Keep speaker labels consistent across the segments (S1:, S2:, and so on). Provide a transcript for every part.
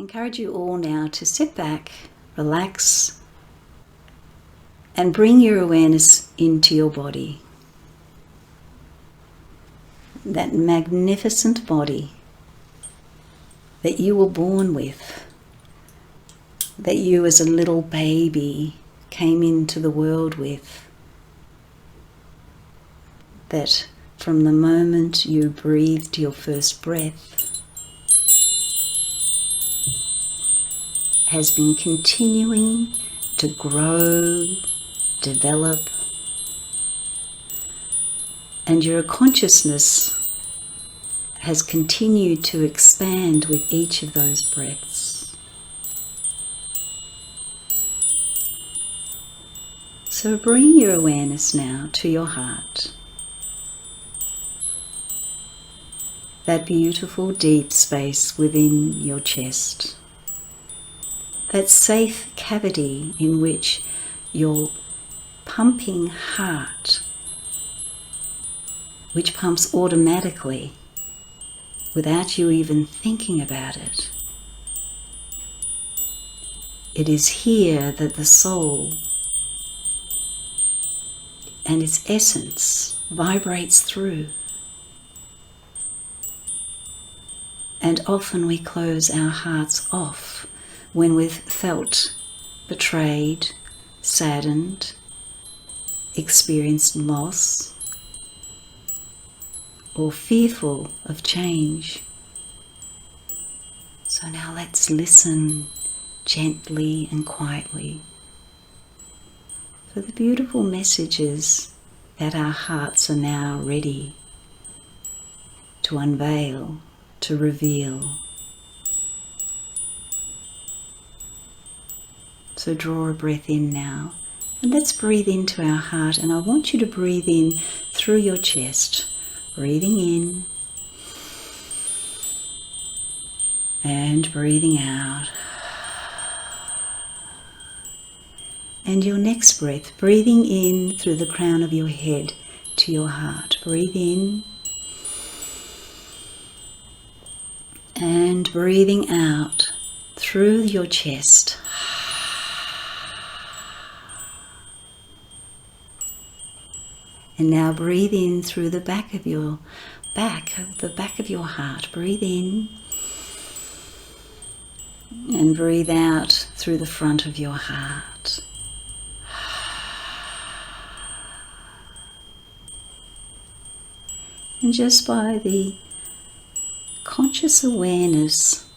S1: encourage you all now to sit back, relax, and bring your awareness into your body. That magnificent body that you were born with, that you as a little baby came into the world with, that from the moment you breathed your first breath has been continuing to grow, develop, and your consciousness has continued to expand with each of those breaths. So bring your awareness now to your heart. That beautiful deep space within your chest. That safe cavity in which your pumping heart, which pumps automatically without you even thinking about it. It is here that the soul and its essence vibrates through. And often we close our hearts off when we've felt betrayed, saddened, experienced loss, or fearful of change. So now let's listen gently and quietly for the beautiful messages that our hearts are now ready to unveil, to reveal. So draw a breath in now, and let's breathe into our heart, and I want you to breathe in through your chest, breathing in and breathing out. And your next breath, breathing in through the crown of your head to your heart. Breathe in and breathing out through your chest. And now breathe in through the back of your heart. Breathe in and breathe out through the front of your heart. And just by the conscious awareness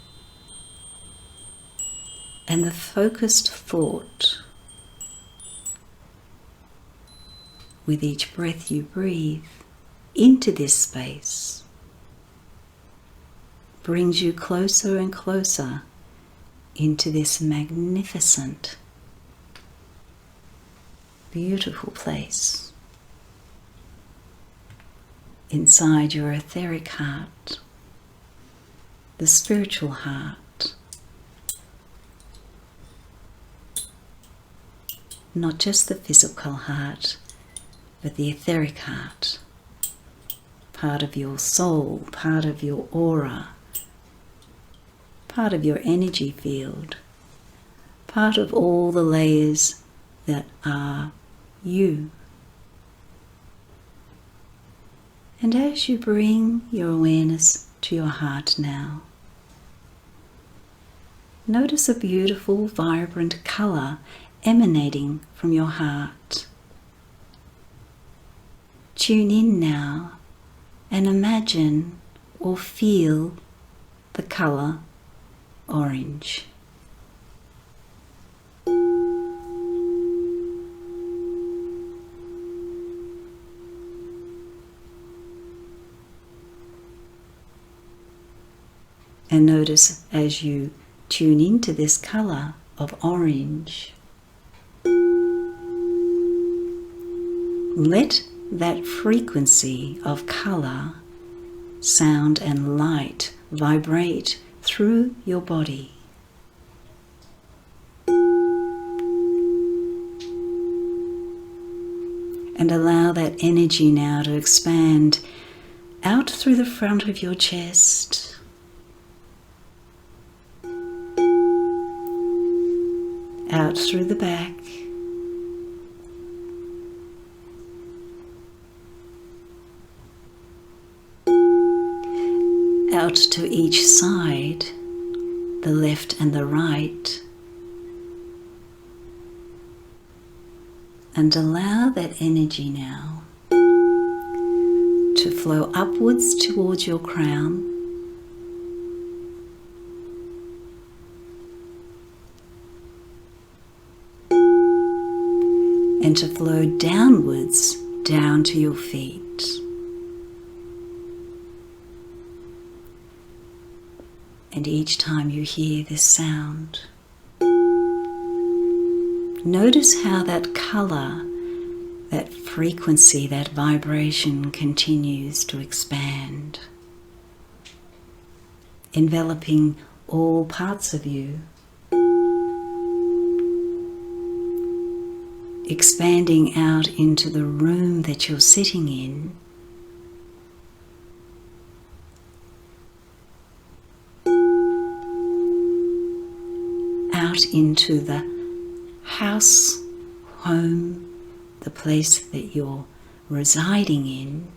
S1: and the focused thought with each breath you breathe into this space, brings you closer and closer into this magnificent, beautiful place inside your etheric heart, the spiritual heart, not just the physical heart, but the etheric heart, part of your soul, part of your aura, part of your energy field, part of all the layers that are you. And as you bring your awareness to your heart now, notice a beautiful, vibrant colour emanating from your heart. Tune in now and imagine or feel the colour orange. And notice as you tune into this colour of orange, let that frequency of colour, sound and light vibrate through your body. And allow that energy now to expand out through the front of your chest, out through the back, out to each side, the left and the right, and allow that energy now to flow upwards towards your crown, and to flow downwards down to your feet. And each time you hear this sound, notice how that colour, that frequency, that vibration continues to expand, enveloping all parts of you, expanding out into the room that you're sitting in, out into the house, home, the place that you're residing in,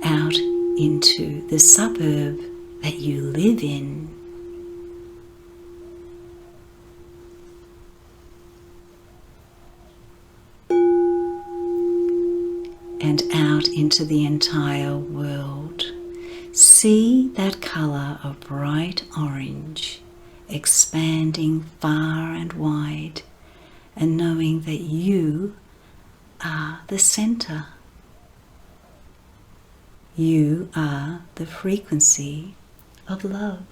S1: out into the suburb that you live in, and out into the entire world. See that colour of bright orange expanding far and wide, and knowing that you are the centre. You are the frequency of love.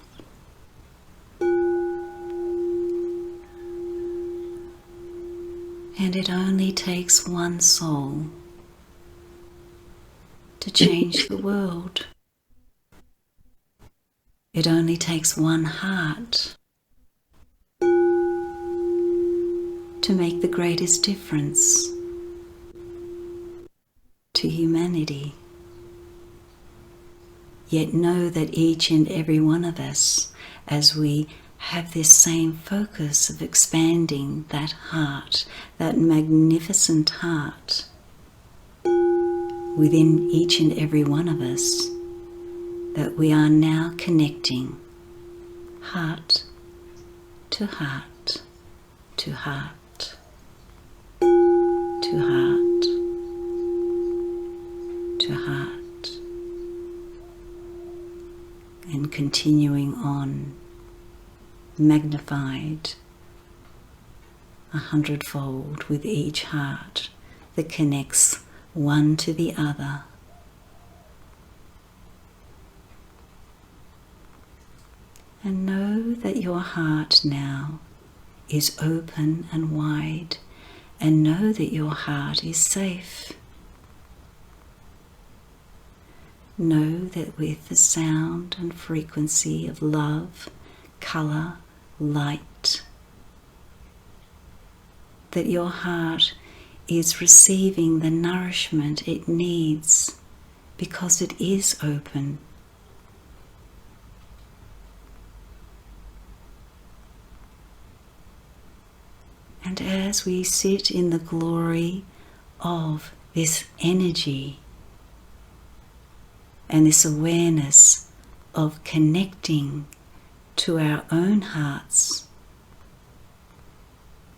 S1: And it only takes one soul to change the world. It only takes one heart to make the greatest difference to humanity. Yet know that each and every one of us, as we have this same focus of expanding that heart, that magnificent heart within each and every one of us, that we are now connecting heart to heart to heart to heart to heart, and continuing on, magnified 100-fold with each heart that connects one to the other. And know that your heart now is open and wide, and know that your heart is safe. Know that with the sound and frequency of love, colour, light, that your heart is receiving the nourishment it needs because it is open. And as we sit in the glory of this energy and this awareness of connecting to our own hearts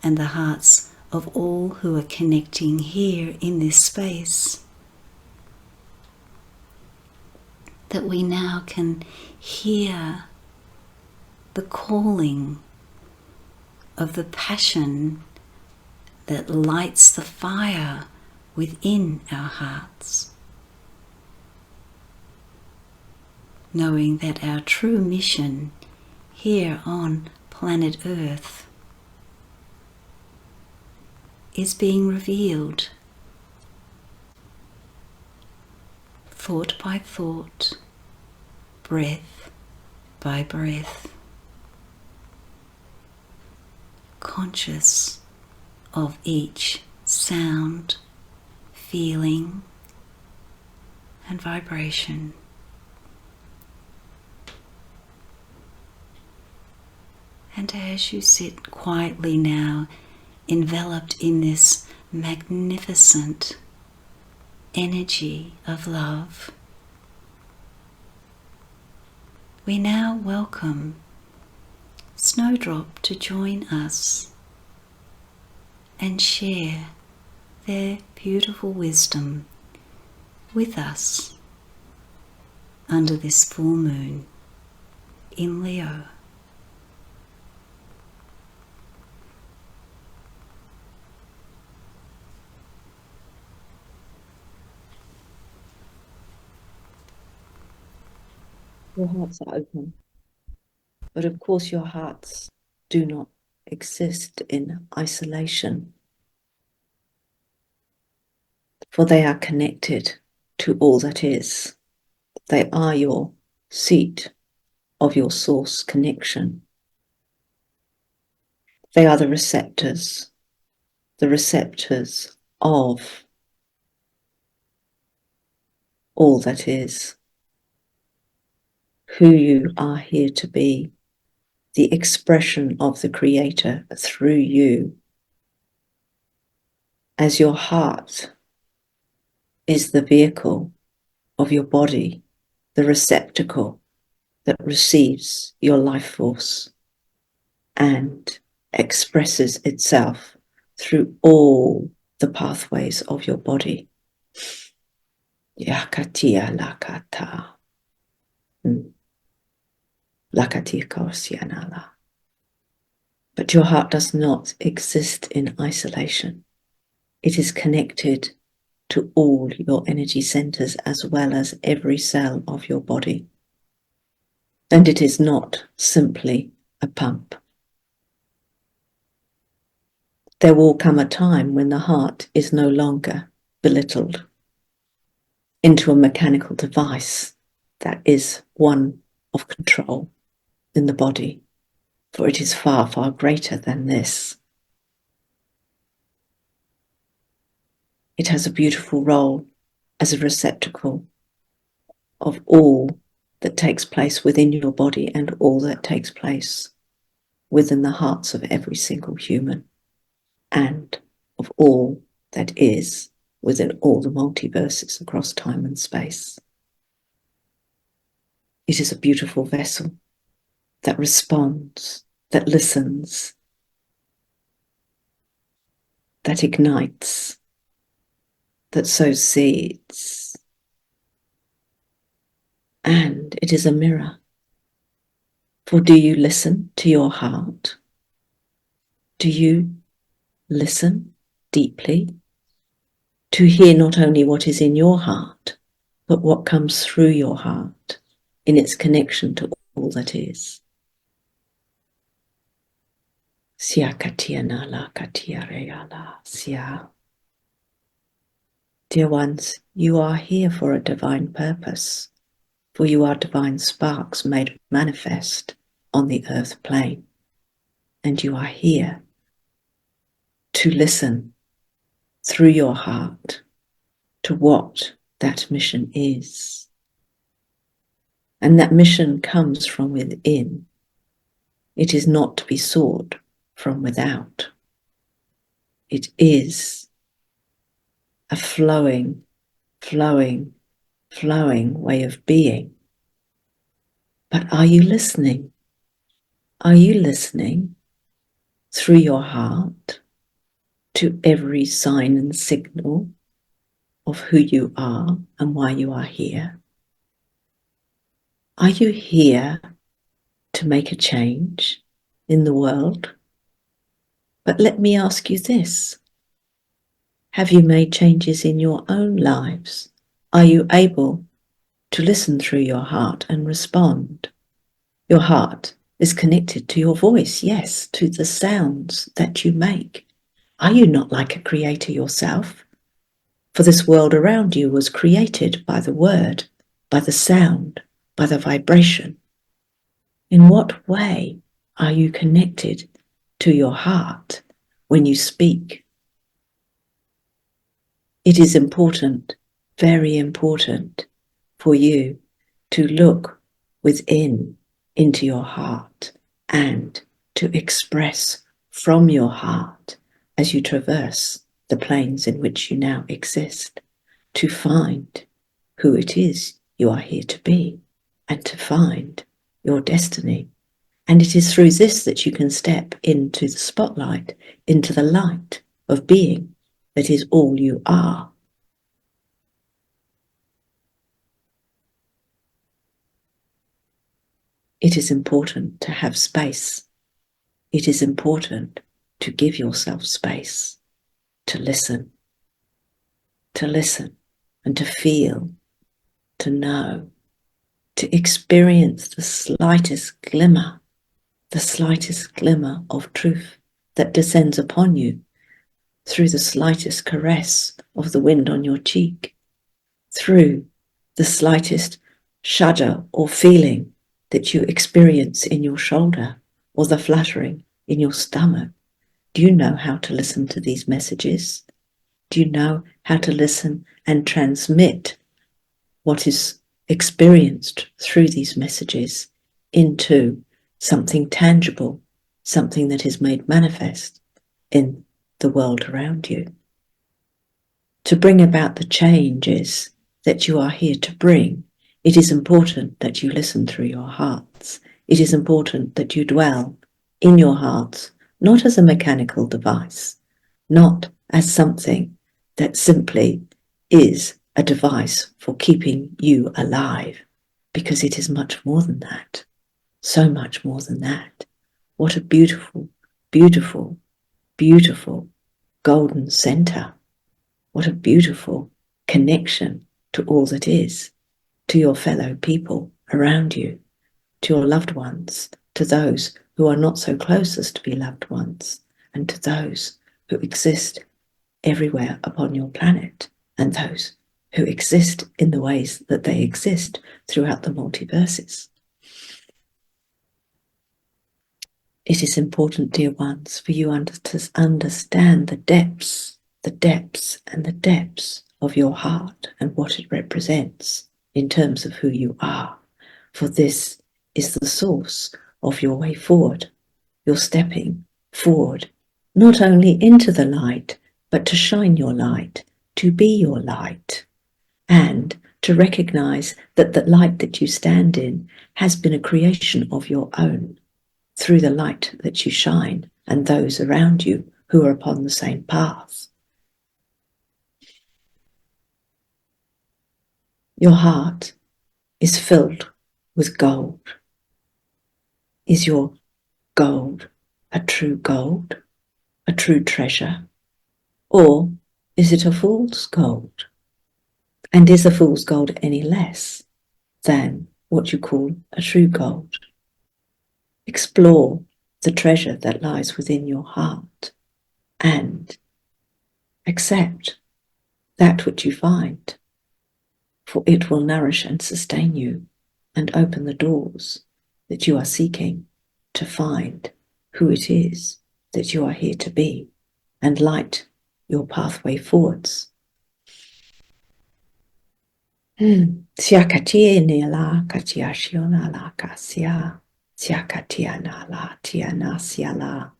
S1: and the hearts of all who are connecting here in this space, that we now can hear the calling of the passion that lights the fire within our hearts, knowing that our true mission here on planet Earth is being revealed, thought by thought, breath by breath, conscious of each sound, feeling, and vibration. And as you sit quietly now, enveloped in this magnificent energy of love, we now welcome Snowdrop to join us and share their beautiful wisdom with us under this full moon in Leo.
S2: Your hearts are open, but of course your hearts do not exist in isolation, for they are connected to all that is. They are your seat of your source connection. They are the receptors of all that is, who you are here to be, the expression of the Creator through you, as your heart is the vehicle of your body, the receptacle that receives your life force and expresses itself through all the pathways of your body. Yakatia lakata. Lakatia kosianala. But your heart does not exist in isolation. It is connected to all your energy centers as well as every cell of your body. And it is not simply a pump. There will come a time when the heart is no longer belittled into a mechanical device that is one of control in the body, for it is far, far greater than this. It has a beautiful role as a receptacle of all that takes place within your body and all that takes place within the hearts of every single human and of all that is within all the multiverses across time and space. It is a beautiful vessel that responds, that listens, that ignites, that sows seeds. And it is a mirror. For do you listen to your heart? Do you listen deeply to hear not only what is in your heart, but what comes through your heart in its connection to all that is? Dear ones, you are here for a divine purpose, for you are divine sparks made manifest on the earth plane, and you are here to listen through your heart to what that mission is. And that mission comes from within. It is not to be sought from without. It is a flowing way of being. But are you listening? Are you listening through your heart to every sign and signal of who you are and why you are here? Are you here to make a change in the world? But let me ask you this. Have you made changes in your own lives? Are you able to listen through your heart and respond? Your heart is connected to your voice, yes, to the sounds that you make. Are you not like a creator yourself? For this world around you was created by the word, by the sound, by the vibration. In what way are you connected to your heart when you speak? It is important, very important, for you to look within into your heart and to express from your heart as you traverse the planes in which you now exist, to find who it is you are here to be and to find your destiny. And it is through this that you can step into the spotlight, into the light of being that is all you are. It is important to have space. It is important to give yourself space, to listen and to feel, to know, to experience the slightest glimmer of truth that descends upon you through the slightest caress of the wind on your cheek, through the slightest shudder or feeling that you experience in your shoulder or the fluttering in your stomach. Do you know how to listen to these messages? Do you know how to listen and transmit what is experienced through these messages into something tangible, something that is made manifest in the world around you? To bring about the changes that you are here to bring, it is important that you listen through your hearts. It is important that you dwell in your hearts, not as a mechanical device, not as something that simply is a device for keeping you alive, because it is much more than that, so much more than that. What a beautiful, beautiful, beautiful golden center. What a beautiful connection to all that is, to your fellow people around you, to your loved ones, to those who are not so close as to be loved ones, and to those who exist everywhere upon your planet, and those who exist in the ways that they exist throughout the multiverses. It is important, dear ones, for you to understand the depths and the depths of your heart and what it represents in terms of who you are. For this is the source of your way forward. You're stepping forward, not only into the light, but to shine your light, to be your light, and to recognize that the light that you stand in has been a creation of your own, through the light that you shine and those around you who are upon the same path. Your heart is filled with gold. Is your gold a true gold, a true treasure? Or is it a fool's gold? And is a fool's gold any less than what you call a true gold? Explore the treasure that lies within your heart and accept that which you find, for it will nourish and sustain you and open the doors that you are seeking to find who it is that you are here to be and light your pathway forwards. Siakatia la katiashiona la kasia, siakatia la tiana siala,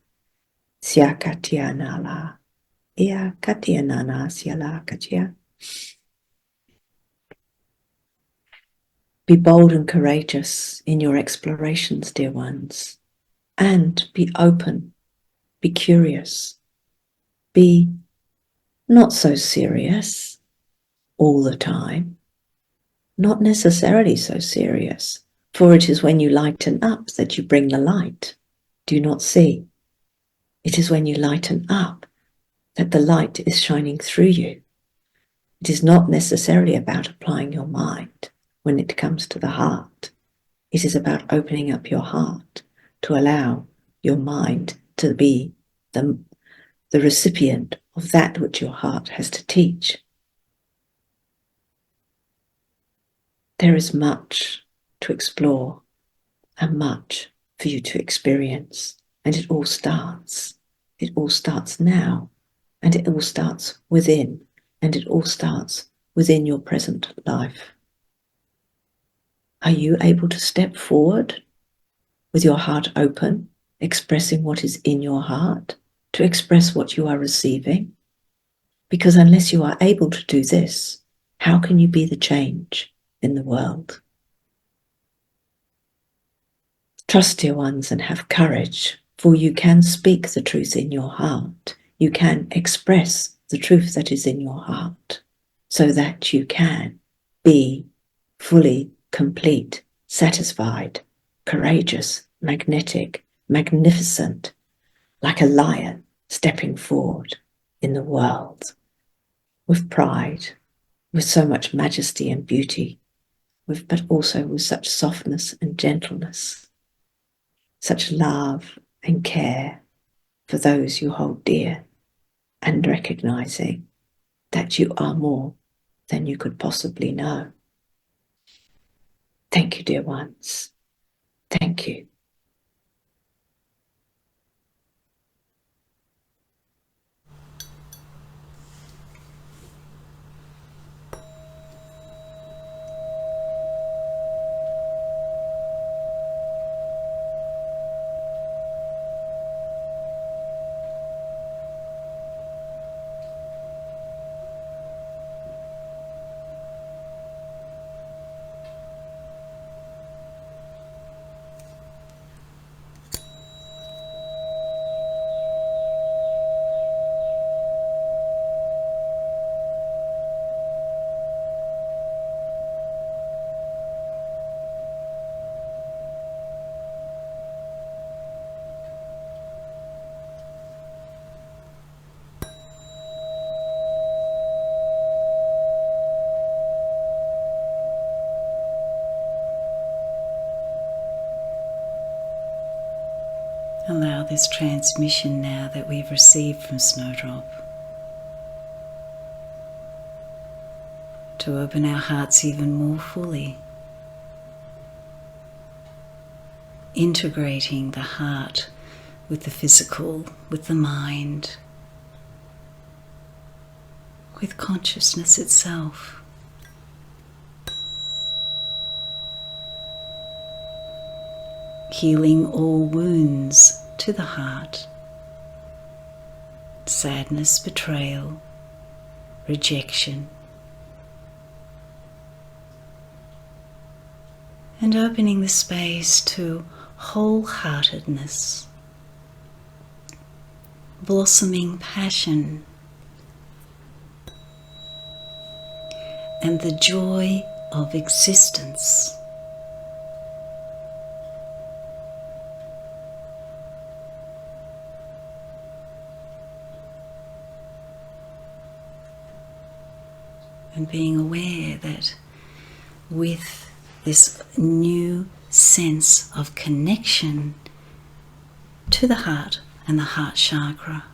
S2: siakatia la ia katiana na siala katia. Be bold and courageous in your explorations, dear ones, and be open, be curious, be not so serious all the time, not necessarily so serious, for it is when you lighten up that you bring the light. Do you not see? It is when you lighten up that the light is shining through you. It is not necessarily about applying your mind when it comes to the heart. It is about opening up your heart to allow your mind to be the recipient of that which your heart has to teach. There is much to explore and much for you to experience, and it all starts now, and it all starts within, and it all starts within your present life. Are you able to step forward with your heart open expressing what is in your heart, to express what you are receiving. Because unless you are able to do this, how can you be the change in the world? Trust, dear ones, and have courage, for you can speak the truth in your heart. You can express the truth that is in your heart, so that you can be fully complete, satisfied, courageous, magnetic, magnificent, like a lion stepping forward in the world with pride, with so much majesty and beauty, but also with such softness and gentleness, such love and care for those you hold dear, and recognizing that you are more than you could possibly know. Thank you, dear ones. Thank you.
S1: Allow this transmission now that we've received from Snowdrop to open our hearts even more fully, integrating the heart with the physical, with the mind, with consciousness itself. Healing all wounds to the heart, sadness, betrayal, rejection, and opening the space to wholeheartedness, blossoming passion, and the joy of existence. And being aware that with this new sense of connection to the heart and the heart chakra,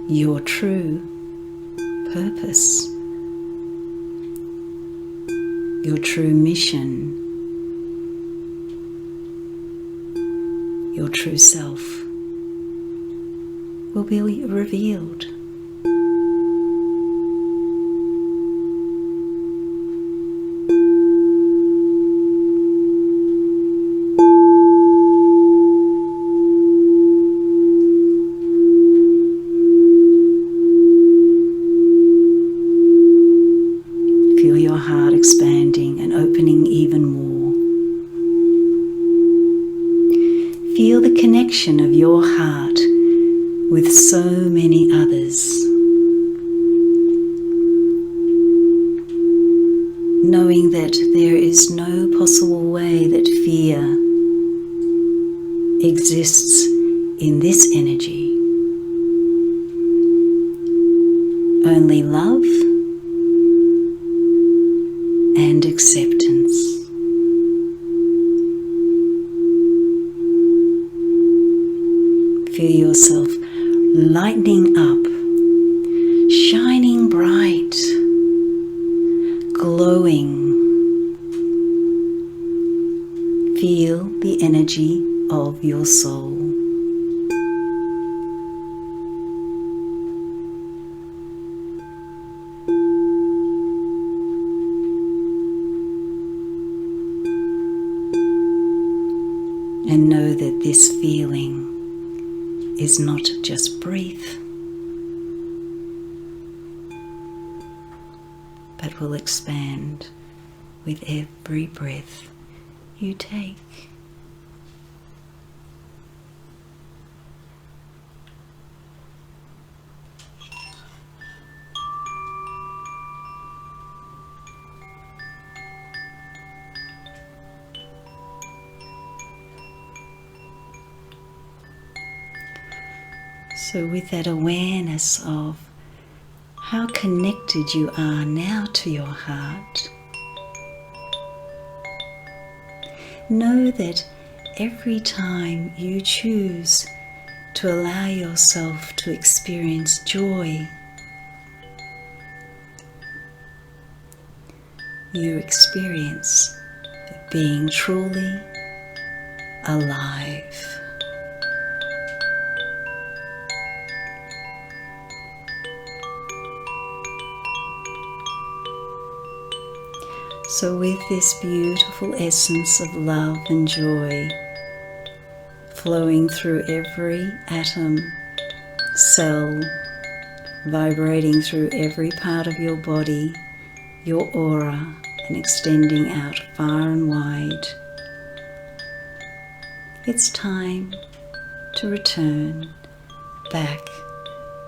S1: your true purpose, your true mission, your true self will be revealed. Feel your heart expanding and opening even more. Feel the connection of your heart with so many others, knowing that there is no possible way that fear exists in this energy. Only love and acceptance. Feel yourself lightening up, shining bright, glowing. Feel the energy of your soul. And know that this feeling is not just brief, but will expand with every breath you take. So with that awareness of how connected you are now to your heart, know that every time you choose to allow yourself to experience joy, you experience being truly alive. So with this beautiful essence of love and joy flowing through every atom, cell, vibrating through every part of your body, your aura, and extending out far and wide, it's time to return back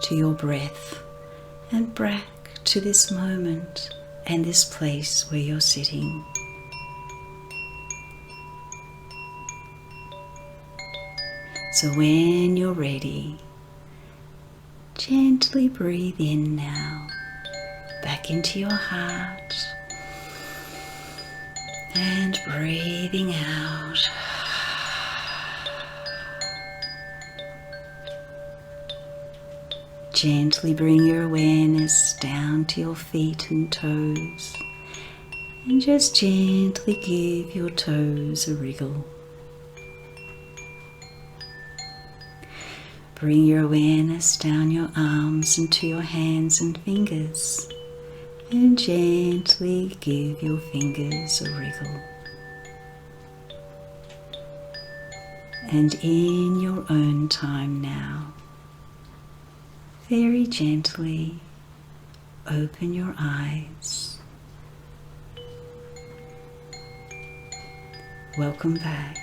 S1: to your breath and back to this moment and this place where you're sitting. So when you're ready, gently breathe in now, back into your heart, and breathing out. Gently bring your awareness down to your feet and toes, and just gently give your toes a wriggle. Bring your awareness down your arms and to your hands and fingers, and gently give your fingers a wriggle. And in your own time now, very gently open your eyes. Welcome back.